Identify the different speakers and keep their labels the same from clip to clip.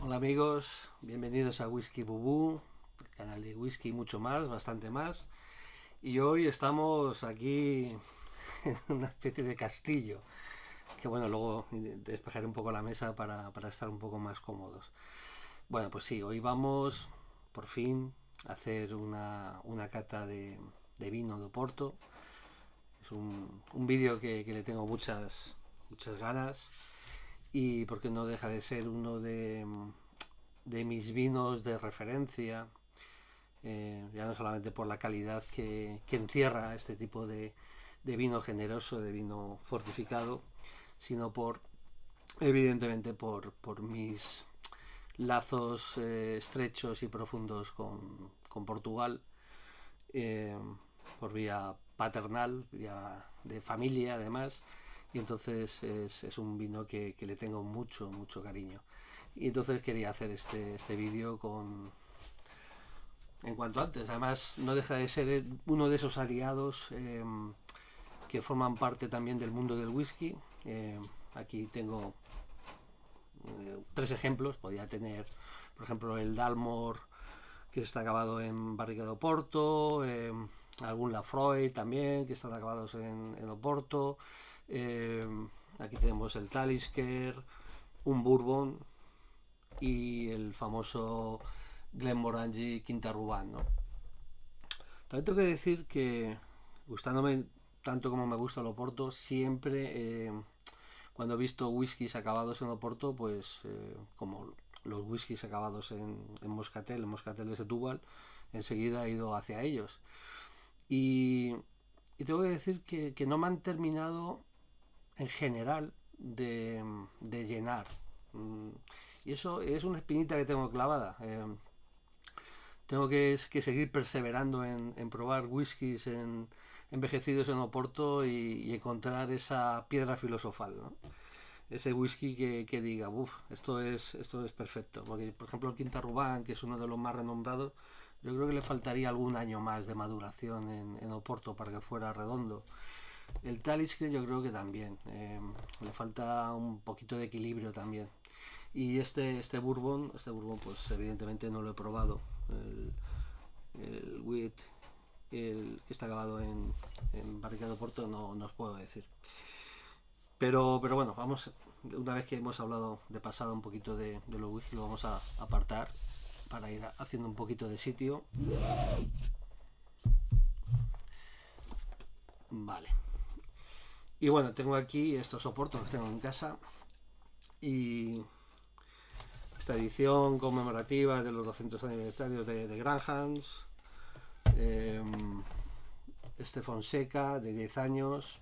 Speaker 1: Hola amigos, bienvenidos a Whisky Bubú, el canal de whisky y mucho más, bastante más. Y hoy estamos aquí en una especie de castillo, que bueno, luego despejaré un poco la mesa para estar un poco más cómodos. Bueno, pues sí, hoy vamos por fin a hacer una cata de vino de Oporto. Es un vídeo que le tengo muchas ganas y porque no deja de ser uno de mis vinos de referencia, ya no solamente por la calidad que encierra este tipo de vino generoso, de vino fortificado, sino evidentemente, por mis lazos estrechos y profundos con Portugal, eh, por vía paternal, vía de familia además, y entonces es un vino que le tengo mucho cariño. Y entonces quería hacer este vídeo en cuanto antes. Además, no deja de ser uno de esos aliados que forman parte también del mundo del whisky. Aquí tengo tres ejemplos. Podría tener, por ejemplo, el Dalmor, que está acabado en barrica de Oporto, algún Lafroy también, que están acabados en Oporto. Eh, Aquí tenemos el Talisker, un Bourbon y el famoso Glenmorangie Quinta Ruban, ¿no? También tengo que decir que, gustándome tanto como me gusta el Oporto, siempre cuando he visto whiskies acabados en Oporto, pues como los whiskies acabados en Moscatel de Setúbal, enseguida he ido hacia ellos. Y, y tengo que decir que no me han terminado en general de llenar. Y eso es una espinita que tengo clavada. Tengo que seguir perseverando en probar whiskies envejecidos en Oporto y encontrar esa piedra filosofal, ¿no? Ese whisky que diga, uff, esto es perfecto. Porque, por ejemplo, el Quinta Ruban, que es uno de los más renombrados, yo creo que le faltaría algún año más de maduración en Oporto para que fuera redondo. El Talisker yo creo que también. Le falta un poquito de equilibrio también. Y este bourbon pues evidentemente no lo he probado. El wheat, el que está acabado en barrica de Oporto, no os puedo decir. Pero bueno, vamos, una vez que hemos hablado de pasada un poquito de los whisky, lo vamos a apartar para ir haciendo un poquito de sitio. Vale. Y bueno, tengo aquí estos soportes que tengo en casa y esta edición conmemorativa de los 200 aniversarios de Granhams, eh, este Fonseca de 10 años,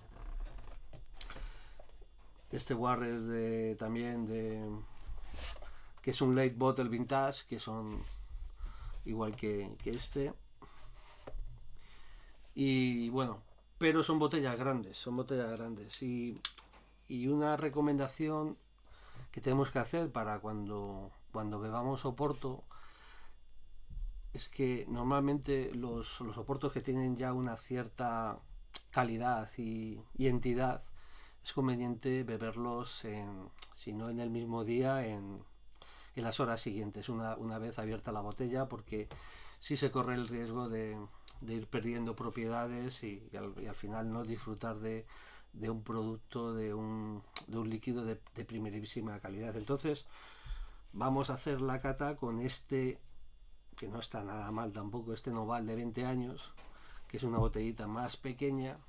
Speaker 1: este Warres también que es un late bottle vintage, que son igual que este. Y bueno, pero son botellas grandes, y una recomendación que tenemos que hacer para cuando bebamos Oporto es que normalmente los Oportos que tienen ya una cierta calidad y entidad, es conveniente beberlos si no en el mismo día, en las horas siguientes, una vez abierta la botella, porque sí se corre el riesgo de ir perdiendo propiedades y al final no disfrutar de un producto, de un líquido de primerísima calidad. Entonces vamos a hacer la cata con este, que no está nada mal tampoco, este Noval de 20 años, que es una botellita más pequeña,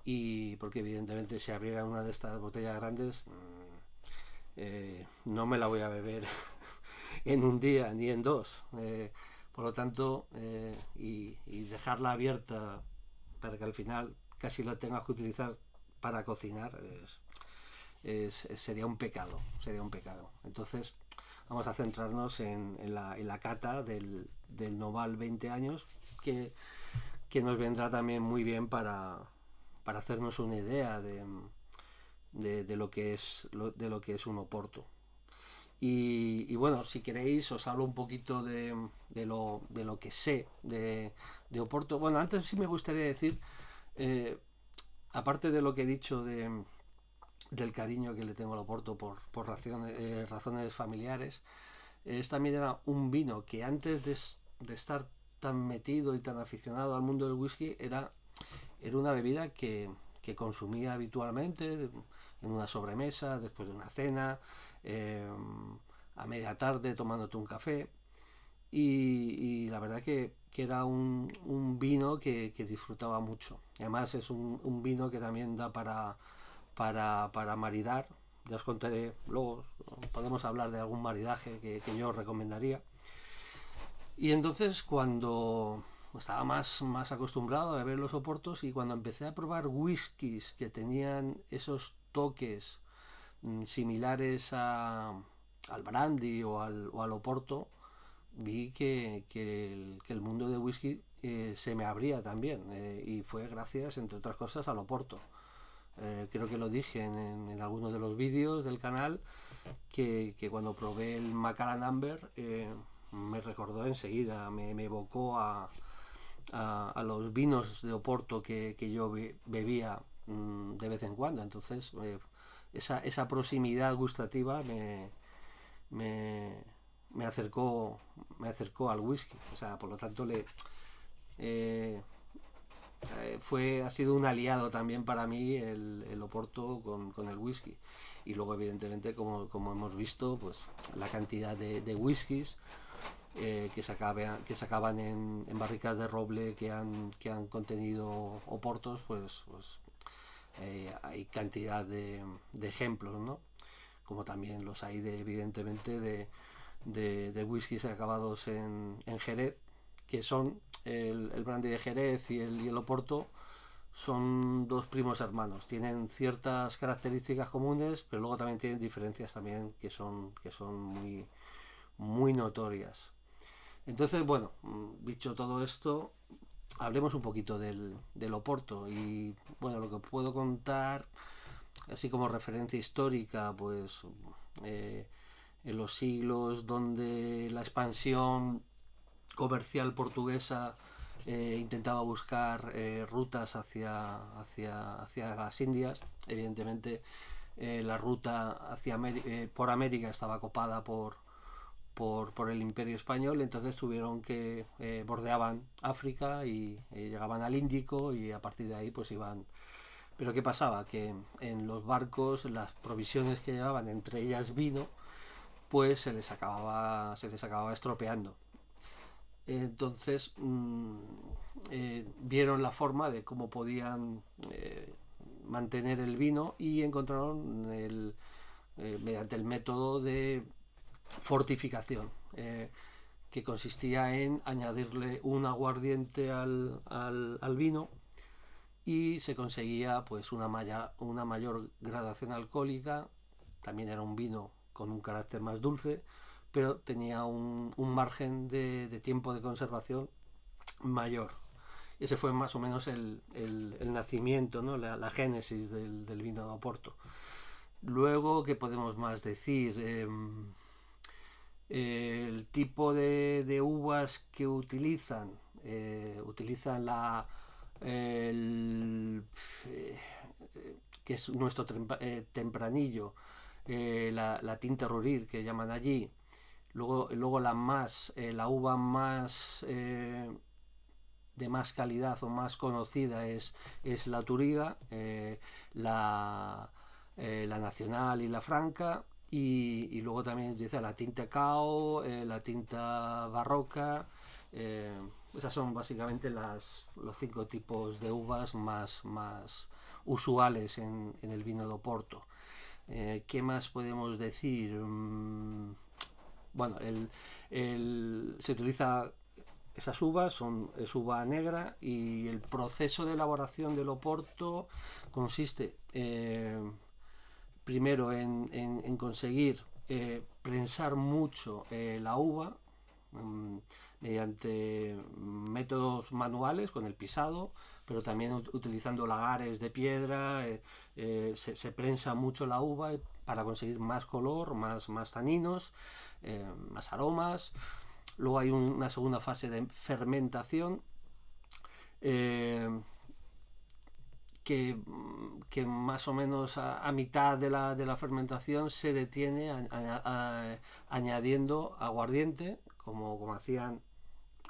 Speaker 1: y porque evidentemente si abriera una de estas botellas grandes no me la voy a beber en un día ni en dos. Por lo tanto, y dejarla abierta para que al final casi lo tengas que utilizar para cocinar sería un pecado, sería un pecado. Entonces vamos a centrarnos en la cata del Noval 20 años, que nos vendrá también muy bien para hacernos una idea de lo que es un Oporto. Y bueno, si queréis os hablo un poquito de lo que sé de Oporto. Bueno, antes sí me gustaría decir, eh, aparte de lo que he dicho del cariño que le tengo al Oporto por razones familiares, también era un vino que antes de estar tan metido y tan aficionado al mundo del whisky, era una bebida que consumía habitualmente en una sobremesa, después de una cena, eh, a media tarde tomándote un café. Y la verdad que era un vino que disfrutaba mucho. Además es un vino que también da para maridar. Ya os contaré, luego podemos hablar de algún maridaje que yo recomendaría. Y entonces cuando estaba más acostumbrado a beber los oportos, y cuando empecé a probar whiskies que tenían esos toques similares al brandy o al oporto, vi que el mundo de whisky se me abría también, y fue gracias, entre otras cosas, al oporto. Creo que lo dije en algunos de los vídeos del canal, que cuando probé el Macallan Amber me recordó enseguida, me evocó a los vinos de Oporto que yo bebía de vez en cuando. Entonces esa proximidad gustativa me, me acercó al whisky. O sea, por lo tanto eh, ha sido un aliado también para mí el Oporto con el whisky. Y luego evidentemente, como hemos visto, pues la cantidad de whiskies que sacaban en barricas de roble que han contenido oportos, pues hay cantidad de ejemplos, ¿no? Como también los hay evidentemente de whiskies acabados en Jerez, que son el brandy de Jerez y el oporto. Son dos primos hermanos, tienen ciertas características comunes, pero luego también tienen diferencias también que son muy notorias. Entonces, bueno, dicho todo esto, hablemos un poquito del Oporto. Y bueno, lo que puedo contar, así como referencia histórica, pues en los siglos donde la expansión comercial portuguesa intentaba buscar rutas hacia las Indias. Evidentemente, la ruta por América estaba copada por el Imperio Español. Entonces tuvieron que bordeaban África y llegaban al Índico, y a partir de ahí pues iban. Pero ¿qué pasaba? Que en los barcos las provisiones que llevaban, entre ellas vino, pues se les acababa estropeando. Entonces vieron la forma de cómo podían mantener el vino, y encontraron mediante el método de fortificación, que consistía en añadirle un aguardiente al vino, y se conseguía pues una mayor gradación alcohólica. También era un vino con un carácter más dulce, pero tenía un margen de tiempo de conservación mayor. Ese fue más o menos el nacimiento, ¿no? La génesis del vino de Oporto. Luego, ¿qué podemos más decir? El tipo de uvas que utilizan el, eh, que es nuestro tempranillo, la tinta rurir que llaman allí. Luego la uva más de más calidad o más conocida es la Turiga, la Nacional y la Franca. Y luego también utiliza la tinta Cao, la tinta Barroca. Esas son básicamente los 5 tipos de uvas más usuales en el vino de Oporto. ¿Qué más podemos decir? Bueno, se utiliza esas uvas, es uva negra, y el proceso de elaboración del Oporto consiste primero en conseguir prensar mucho la uva mediante métodos manuales con el pisado, pero también utilizando lagares de piedra. Se prensa mucho la uva para conseguir más color, más taninos, más aromas. Luego hay una segunda fase de fermentación, que más o menos a mitad de la fermentación se detiene añadiendo aguardiente, como hacían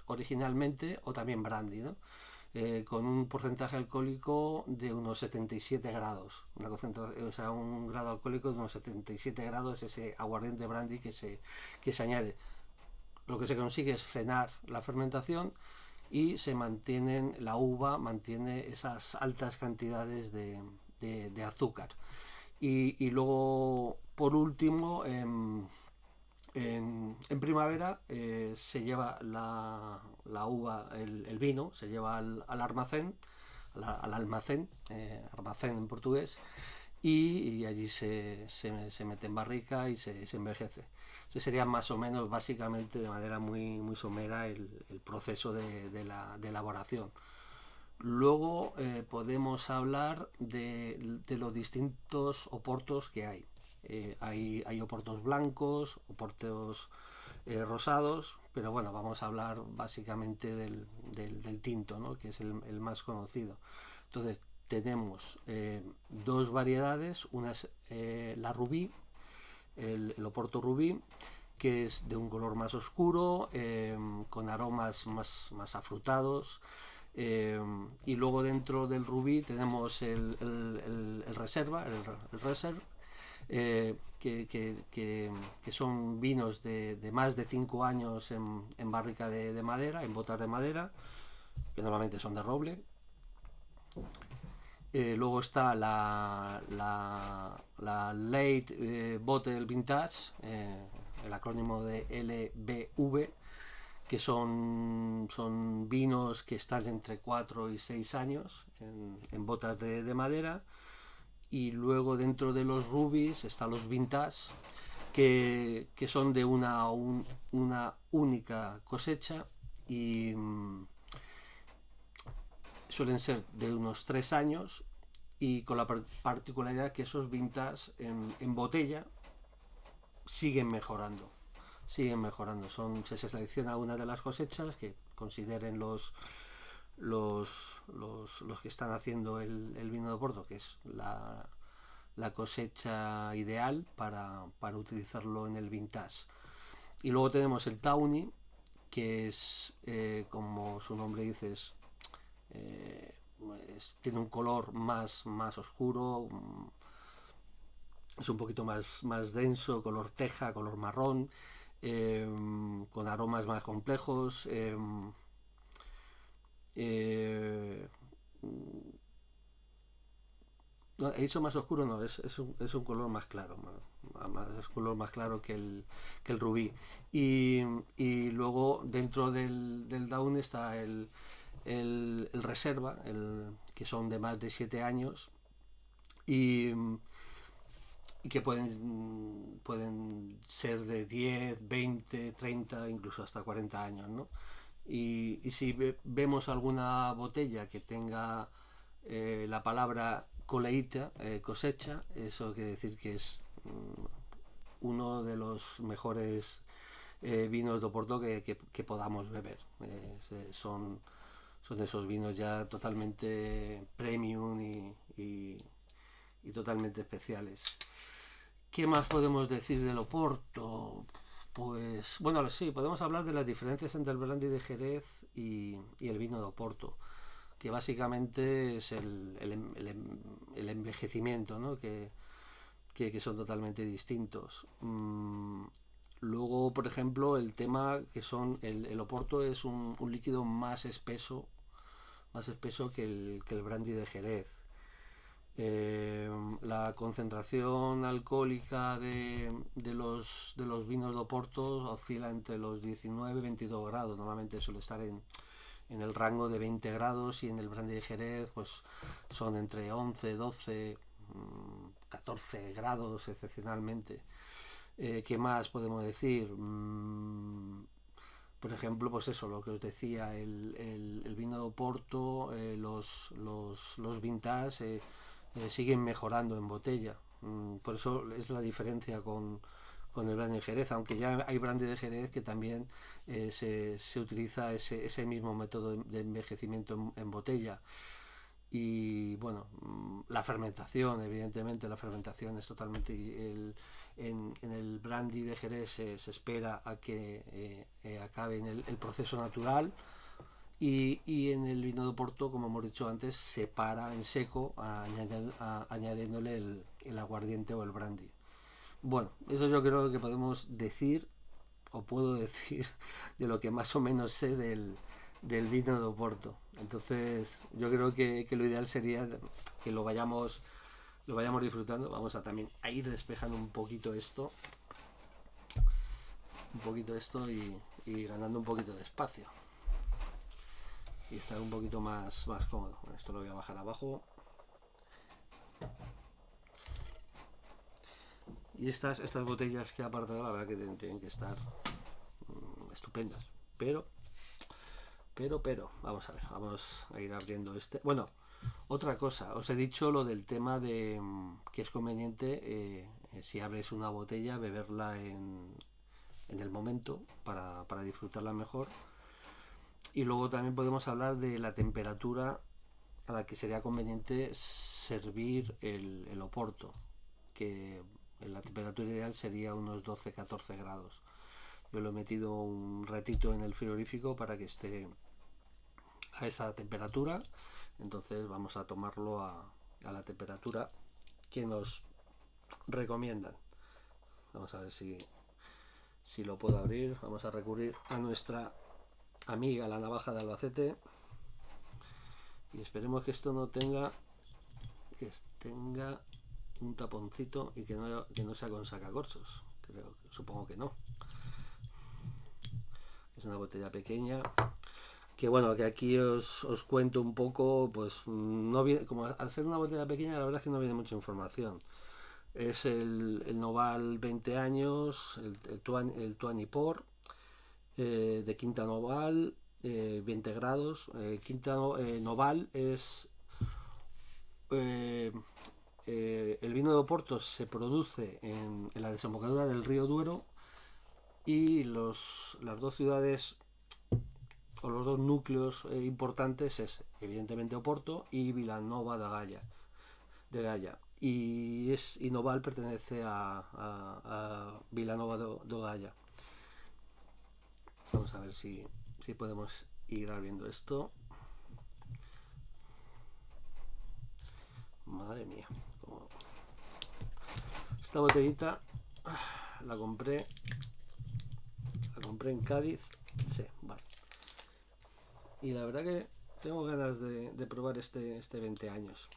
Speaker 1: originalmente, o también brandy, ¿no? Con un porcentaje alcohólico de unos 77 grados. O sea, un grado alcohólico de unos 77 grados es ese aguardiente brandy que se añade. Lo que se consigue es frenar la fermentación y la uva mantiene esas altas cantidades de azúcar. Y luego, por último, en primavera se lleva la uva, el vino, se lleva al almacén, almacén en portugués, y allí se mete en barrica y se envejece. Ese sería más o menos, básicamente, de manera muy somera, el proceso de la elaboración. Luego podemos hablar de los distintos oportos que hay. Hay oportos blancos, oportos rosados, pero bueno, vamos a hablar básicamente del tinto, ¿no? Que es el más conocido. Entonces, tenemos dos variedades, una es la rubí, el oporto rubí, que es de un color más oscuro, con aromas más afrutados. Y luego dentro del rubí tenemos el reserva, el reserve, que son vinos de más de 5 años en barrica de madera, en botas de madera, que normalmente son de roble. Luego está la Late Bottle Vintage, el acrónimo de LBV, que son vinos que están entre 4 y 6 años en botas de madera. Y luego dentro de los rubies están los vintage, que son de una única cosecha y suelen ser de unos 3 años, y con la particularidad que esos vintage en botella siguen mejorando. Se selecciona una de las cosechas que consideren los que están haciendo el vino de Oporto, que es la cosecha ideal para utilizarlo en el vintage. Y luego tenemos el Tawny, que es, como su nombre dice, tiene un color más oscuro, es un poquito más denso, color teja, color marrón, con aromas más complejos. No, he dicho más oscuro, no, es un color más claro, es color más claro que el rubí. Y luego dentro del Down está el reserva, que son de más de 7 años y que pueden ser de 10, 20, 30, incluso hasta 40 años, ¿no? Y si vemos alguna botella que tenga la palabra coleita, cosecha, eso quiere decir que es uno de los mejores vinos de Oporto que podamos beber. Son esos vinos ya totalmente premium y totalmente especiales. ¿Qué más podemos decir del Oporto? Pues, bueno, sí, podemos hablar de las diferencias entre el brandy de Jerez y el vino de Oporto, que básicamente es el envejecimiento, ¿no? que son totalmente distintos. Luego, por ejemplo, el tema que son el Oporto es un líquido más espeso que el brandy de Jerez. La concentración alcohólica de los vinos de Oporto oscila entre los 19 y 22 grados. Normalmente suele estar en el rango de 20 grados, y en el brandy de Jerez pues son entre 11, 12, 14 grados excepcionalmente. ¿Qué más podemos decir? Por ejemplo, pues eso, lo que os decía, el vino de Oporto, los vintage siguen mejorando en botella. Por eso es la diferencia con el brandy de Jerez, aunque ya hay brandy de Jerez que también se utiliza ese mismo método de envejecimiento en botella. Y bueno, la fermentación, evidentemente la fermentación es totalmente... en el brandy de Jerez se espera a que acabe en el proceso natural, y en el vino de Oporto, como hemos dicho antes, se para en seco añadiéndole el aguardiente o el brandy. Bueno, eso yo creo que podemos decir, o puedo decir, de lo que más o menos sé del vino de Oporto. Entonces, yo creo que lo ideal sería que lo vayamos disfrutando. Vamos a también a ir despejando un poquito esto y ganando un poquito de espacio y estar un poquito más cómodo. Esto lo voy a bajar abajo. Y estas botellas que he apartado, la verdad que tienen que estar estupendas. Pero, vamos a ver, vamos a ir abriendo este. Bueno, otra cosa, os he dicho lo del tema de que es conveniente, si abres una botella, beberla en el momento para disfrutarla mejor. Y luego también podemos hablar de la temperatura a la que sería conveniente servir el Oporto, que la temperatura ideal sería unos 12-14 grados. Yo lo he metido un ratito en el frigorífico para que esté a esa temperatura. Entonces vamos a tomarlo a la temperatura que nos recomiendan. Vamos a ver si lo puedo abrir. Vamos a recurrir a nuestra amiga la navaja de Albacete y esperemos que esto no tenga un taponcito y que no sea con sacacorchos. Supongo que no. Es una botella pequeña que bueno, que aquí os cuento un poco, pues no viene, como al ser una botella pequeña, la verdad es que no viene mucha información. Es el Noval 20 años, el Tuani Por, de Quinta Noval, 20 grados. Quinta Noval es... el vino de Oporto se produce en la desembocadura del río Duero, y las dos ciudades o los dos núcleos importantes es evidentemente Oporto y Vilanova de Gaia. Y Noval pertenece a Vilanova de Gaia. Vamos a ver si podemos ir abriendo esto. Madre mía. Esta botellita la compré en Cádiz. Sí, vale. Y la verdad que tengo ganas de probar este 20 años.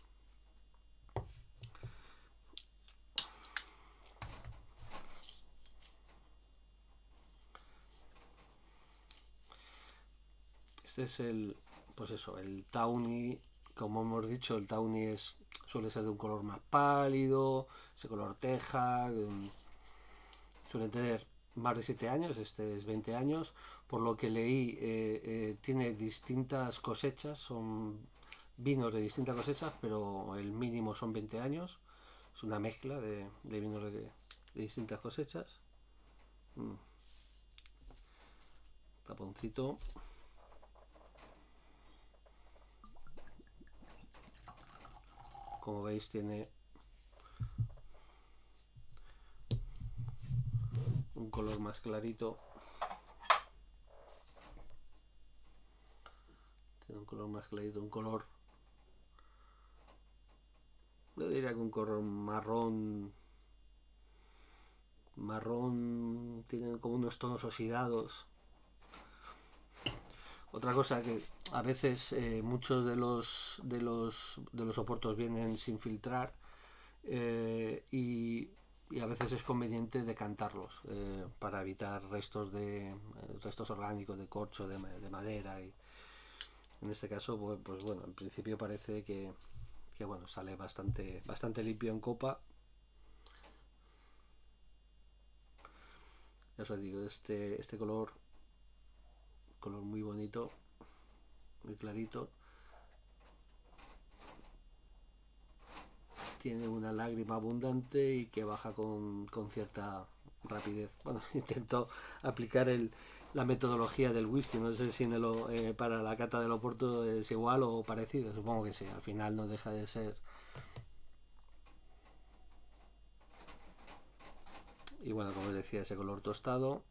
Speaker 1: Este es el Tawny. Como hemos dicho, el Tawny suele ser de un color más pálido, ese color teja. Suelen tener más de 7 años, este es 20 años. Por lo que leí, tiene distintas cosechas, son vinos de distintas cosechas, pero el mínimo son 20 años. Es una mezcla de vinos de distintas cosechas. Taponcito. Como veis, tiene un color más clarito. Tiene un color más clarito, yo diría que un color marrón. Tienen como unos tonos oxidados. Otra cosa que a veces muchos de los Oportos vienen sin filtrar, y a veces es conveniente decantarlos para evitar restos orgánicos de corcho, de madera. Y en este caso, pues bueno, en principio parece que bueno, sale bastante limpio en copa. Ya os digo, este color muy bonito, muy clarito. Tiene una lágrima abundante y que baja con cierta rapidez. Bueno, intento aplicar el la metodología del whisky. No sé si para la cata del Oporto es igual o parecido. Supongo que sí. Al final no deja de ser. Y bueno, como os decía, ese color tostado.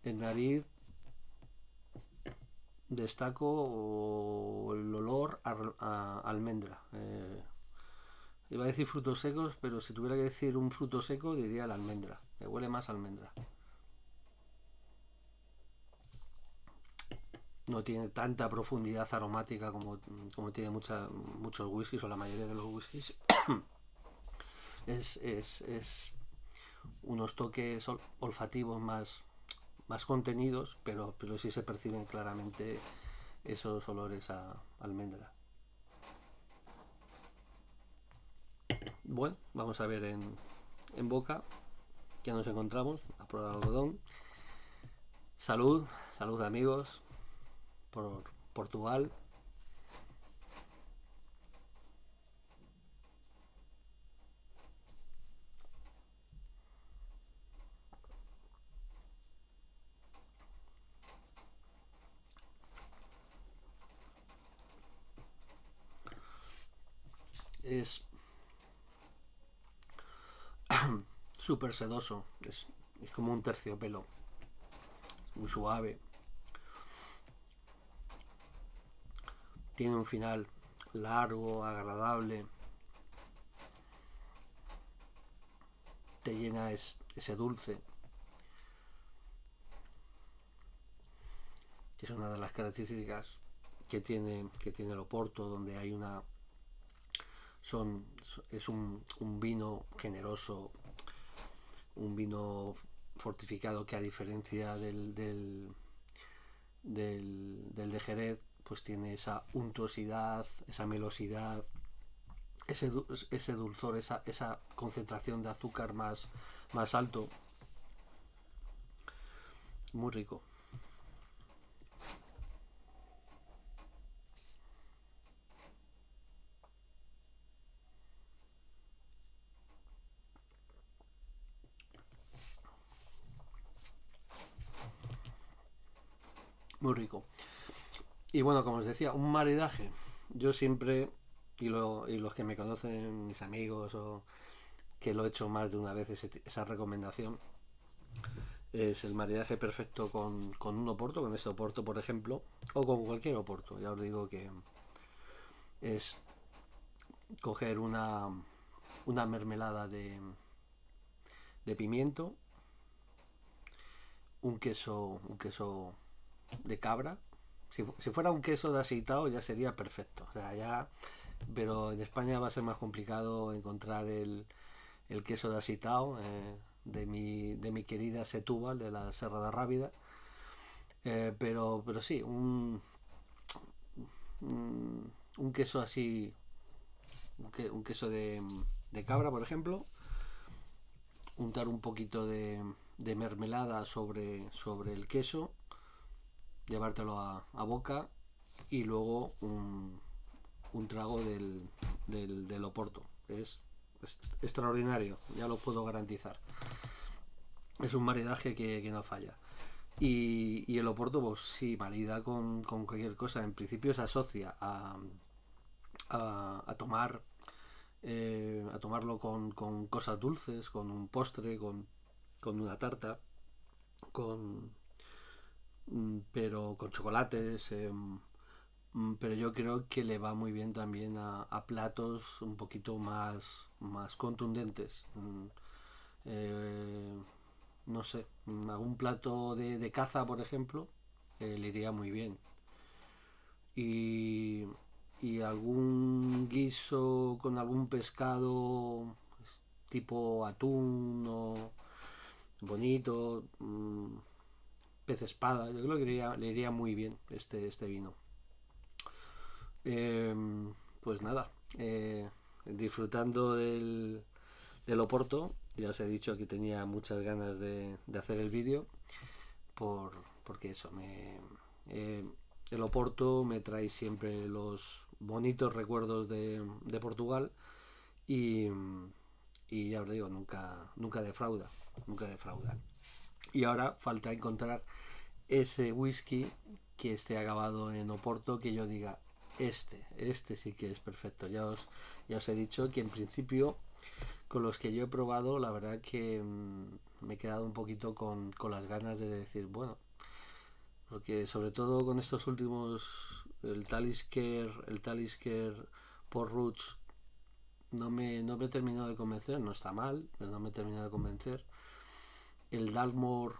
Speaker 1: En nariz destaco el olor a almendra. Iba a decir frutos secos, pero si tuviera que decir un fruto seco diría la almendra. Me huele más a almendra. No tiene tanta profundidad aromática como tiene muchos whiskies o la mayoría de los whiskies. Es unos toques olfativos más contenidos, pero sí se perciben claramente esos olores a almendra. Bueno, vamos a ver en boca que nos encontramos a probar algodón. Salud, salud amigos, por Portugal. Es súper sedoso, es como un terciopelo, muy suave. Tiene un final largo, agradable. Te llena ese dulce. Que es una de las características que tiene el Oporto, donde hay es un vino generoso, un vino fortificado que, a diferencia del de Jerez, pues tiene esa untuosidad, esa melosidad, ese dulzor, esa concentración de azúcar más alto. Muy rico. Muy rico. Y bueno, como os decía, un maridaje. Yo siempre, y los que me conocen, mis amigos, o que lo he hecho más de una vez, esa recomendación, es el maridaje perfecto con un oporto, con este oporto por ejemplo, o con cualquier oporto. Ya os digo que es coger una mermelada de pimiento, un queso de cabra. Si fuera un queso de aceitado ya sería perfecto. O sea, ya, pero en España va a ser más complicado encontrar el queso de aceitado de mi querida Setúbal, de la Serra de Rábida. Pero sí, un queso así, un queso de cabra, por ejemplo, untar un poquito de mermelada sobre el queso, llevártelo a boca y luego un trago del Oporto. Es extraordinario, ya lo puedo garantizar. Es un maridaje que no falla. Y el Oporto, pues sí, marida con cualquier cosa. En principio se asocia a tomar a tomarlo con cosas dulces, con un postre, con una tarta, con pero con chocolates. Pero yo creo que le va muy bien también a platos un poquito más contundentes. Eh, no sé, algún plato de caza, por ejemplo, le iría muy bien. Y, y algún guiso con algún pescado, pues, tipo atún o bonito, pez espada. Yo creo que le iría muy bien este vino. Eh, pues nada, disfrutando del Oporto. Ya os he dicho que tenía muchas ganas de hacer el vídeo porque eso, el Oporto me trae siempre los bonitos recuerdos de Portugal y, y ya os digo, nunca defrauda, nunca defrauda. Y ahora falta encontrar ese whisky que esté acabado en Oporto que yo diga, este sí que es perfecto. Ya os he dicho que en principio con los que yo he probado, la verdad que me he quedado un poquito con las ganas de decir, bueno, porque sobre todo con estos últimos, el Talisker por Roots, no me terminó de convencer, no está mal, pero no me terminó de convencer. El Dalmor,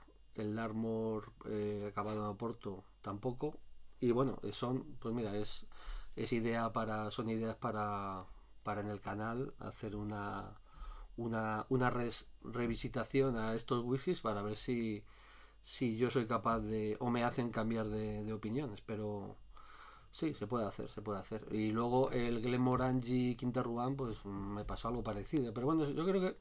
Speaker 1: acabado en Oporto tampoco. Y bueno, pues mira, son ideas para en el canal hacer una revisitación a estos whiskies para ver si yo soy capaz o me hacen cambiar de opiniones, pero sí, se puede hacer, se puede hacer. Y luego el Glenmorangie Quinta Ruan, pues me pasó algo parecido, pero bueno, yo creo que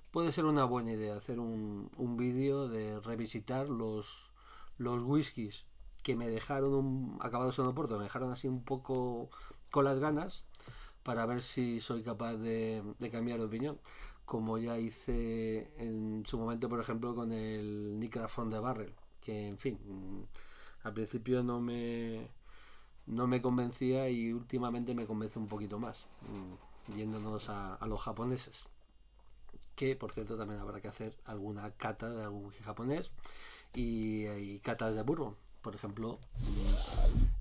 Speaker 1: puede ser una buena idea hacer un vídeo de revisitar los whiskies que me dejaron acabados en Oporto, me dejaron así un poco con las ganas para ver si soy capaz de cambiar de opinión, como ya hice en su momento, por ejemplo, con el Nicaraguas from the Barrel, que en fin, al principio no me convencía y últimamente me convence un poquito más, yéndonos a los japoneses, que por cierto también habrá que hacer alguna cata de algún whisky japonés y catas de bourbon. Por ejemplo,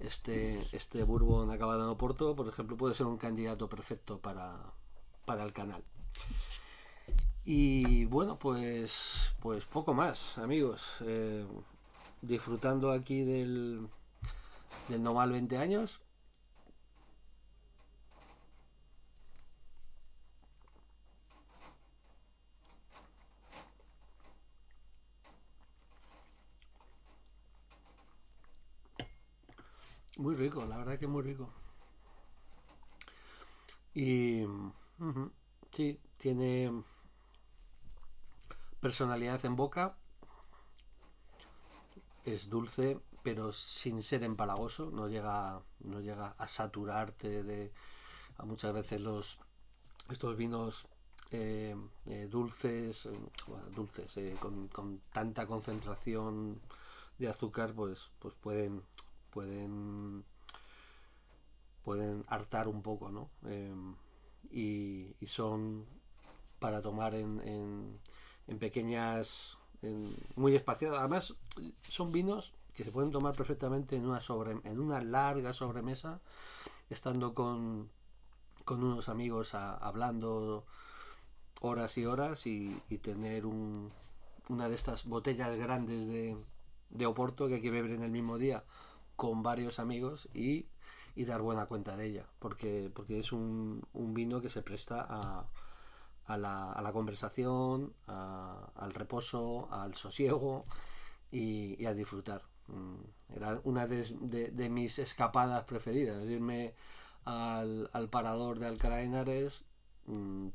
Speaker 1: este bourbon acabado en Oporto, por ejemplo, puede ser un candidato perfecto para el canal. Y bueno, pues poco más, amigos. Disfrutando aquí del Noval 20 años. Muy rico, la verdad que muy rico. Y sí, tiene personalidad en boca, es dulce, pero sin ser empalagoso, no llega a saturarte a muchas veces estos vinos dulces con tanta concentración de azúcar, pues pueden pueden hartar un poco, ¿no? Y son para tomar en pequeñas, muy espaciadas. Además, son vinos que se pueden tomar perfectamente en una larga sobremesa, estando con unos amigos hablando horas y horas y tener una de estas botellas grandes de Oporto que hay que beber en el mismo día con varios amigos y dar buena cuenta de ella, porque es un vino que se presta a la conversación, al reposo, al sosiego y a disfrutar. Era una de mis escapadas preferidas, irme al parador de Alcalá de Henares,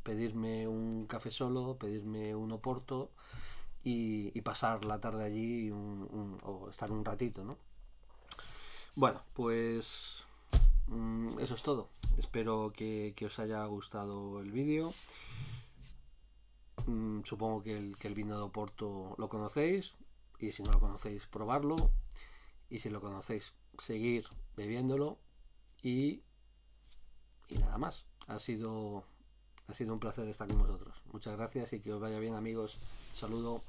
Speaker 1: pedirme un café solo, pedirme un Oporto y pasar la tarde allí o estar un ratito, ¿no? Bueno, pues eso es todo. Espero que os haya gustado el vídeo. Supongo que el vino de Oporto lo conocéis y si no lo conocéis, probarlo y si lo conocéis, seguir bebiéndolo y nada más. Ha sido un placer estar con vosotros. Muchas gracias y que os vaya bien, amigos. Saludo.